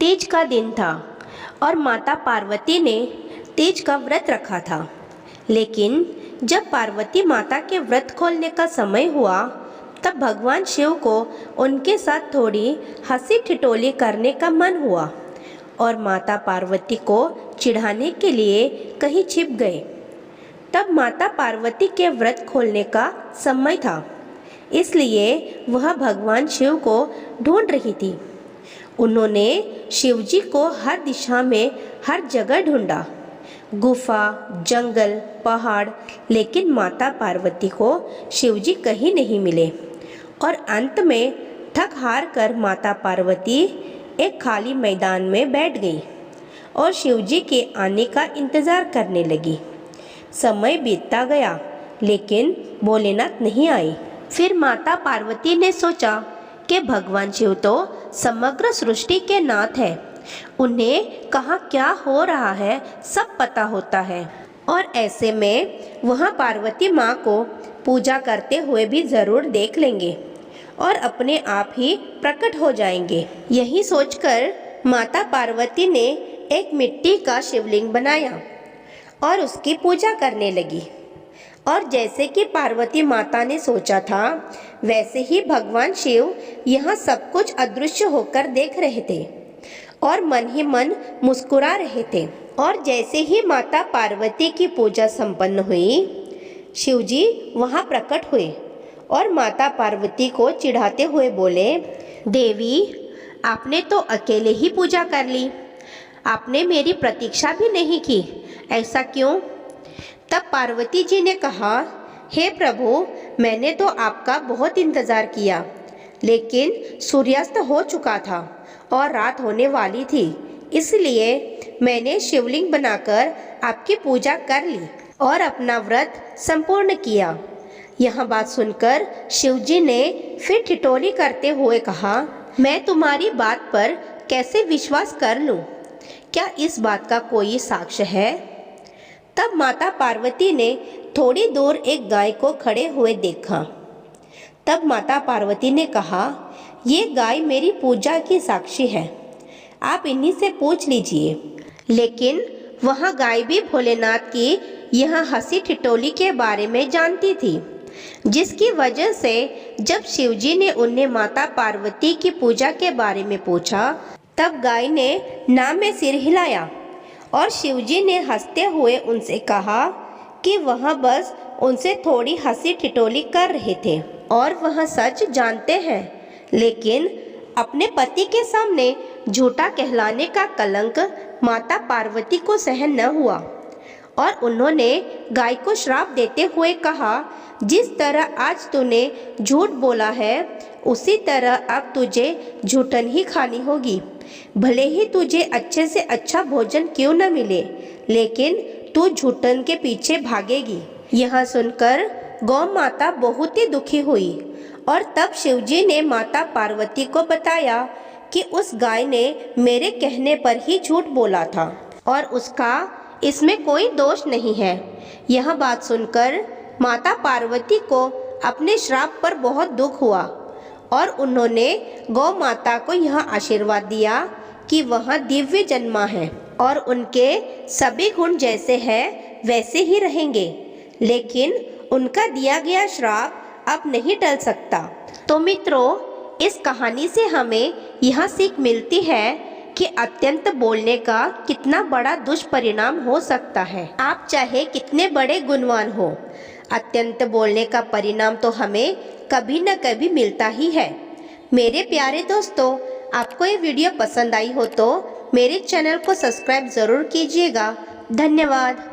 तीज का दिन था और माता पार्वती ने तीज का व्रत रखा था। लेकिन जब पार्वती माता के व्रत खोलने का समय हुआ तब भगवान शिव को उनके साथ थोड़ी हंसी ठिठोली करने का मन हुआ और माता पार्वती को चिढ़ाने के लिए कहीं छिप गए। तब माता पार्वती के व्रत खोलने का समय था, इसलिए वह भगवान शिव को ढूंढ रही थी। उन्होंने शिवजी को हर दिशा में हर जगह ढूंढा, गुफा, जंगल, पहाड़, लेकिन माता पार्वती को शिवजी कहीं नहीं मिले। और अंत में थक हार कर माता पार्वती एक खाली मैदान में बैठ गई और शिवजी के आने का इंतज़ार करने लगी। समय बीतता गया लेकिन भोलेनाथ नहीं आए। फिर माता पार्वती ने सोचा कि भगवान शिव तो समग्र सृष्टि के नाथ है, उन्हें कहाँ क्या हो रहा है सब पता होता है और ऐसे में वह पार्वती माँ को पूजा करते हुए भी ज़रूर देख लेंगे और अपने आप ही प्रकट हो जाएंगे। यही सोचकर माता पार्वती ने एक मिट्टी का शिवलिंग बनाया और उसकी पूजा करने लगी। और जैसे कि पार्वती माता ने सोचा था वैसे ही भगवान शिव यहाँ सब कुछ अदृश्य होकर देख रहे थे और मन ही मन मुस्कुरा रहे थे। और जैसे ही माता पार्वती की पूजा संपन्न हुई, शिवजी वहाँ प्रकट हुए और माता पार्वती को चिढ़ाते हुए बोले, देवी, आपने तो अकेले ही पूजा कर ली, आपने मेरी प्रतीक्षा भी नहीं की, ऐसा क्यों? तब पार्वती जी ने कहा, हे प्रभु, मैंने तो आपका बहुत इंतज़ार किया, लेकिन सूर्यास्त हो चुका था और रात होने वाली थी, इसलिए मैंने शिवलिंग बनाकर आपकी पूजा कर ली और अपना व्रत संपूर्ण किया। यह बात सुनकर शिवजी ने फिर ठिठोली करते हुए कहा, मैं तुम्हारी बात पर कैसे विश्वास कर लूं? क्या इस बात का कोई साक्ष्य है? तब माता पार्वती ने थोड़ी दूर एक गाय को खड़े हुए देखा। तब माता पार्वती ने कहा, ये गाय मेरी पूजा की साक्षी है, आप इन्हीं से पूछ लीजिए। लेकिन वह गाय भी भोलेनाथ की यह हंसी ठिठोली के बारे में जानती थी, जिसकी वजह से जब शिवजी ने उन्हें माता पार्वती की पूजा के बारे में पूछा तब गाय ने ना में सिर हिलाया और शिवजी ने हंसते हुए उनसे कहा कि वह बस उनसे थोड़ी हंसी ठिठोली कर रहे थे और वह सच जानते हैं, लेकिन अपने पति के सामने झूठा कहलाने का कलंक माता पार्वती को सहन न हुआ और उन्होंने गाय को श्राप देते हुए कहा, जिस तरह आज तूने झूठ बोला है उसी तरह अब तुझे झूठन ही खानी होगी। भले ही तुझे अच्छे से अच्छा भोजन क्यों न मिले, लेकिन तू झूठन के पीछे भागेगी। यह सुनकर गौ माता बहुत ही दुखी हुई और तब शिवजी ने माता पार्वती को बताया कि उस गाय ने मेरे कहने पर ही झूठ बोला था और उसका इसमें कोई दोष नहीं है। यह बात सुनकर माता पार्वती को अपने श्राप पर बहुत दुख हुआ और उन्होंने गौ माता को यह आशीर्वाद दिया कि वह दिव्य जन्मा है और उनके सभी गुण जैसे हैं वैसे ही रहेंगे, लेकिन उनका दिया गया श्राप अब नहीं टल सकता। तो मित्रों, इस कहानी से हमें यह सीख मिलती है कि अत्यंत बोलने का कितना बड़ा दुष्परिणाम हो सकता है। आप चाहे कितने बड़े गुणवान हो, अत्यंत बोलने का परिणाम तो हमें कभी न कभी मिलता ही है। मेरे प्यारे दोस्तों, आपको ये वीडियो पसंद आई हो तो मेरे चैनल को सब्सक्राइब ज़रूर कीजिएगा। धन्यवाद।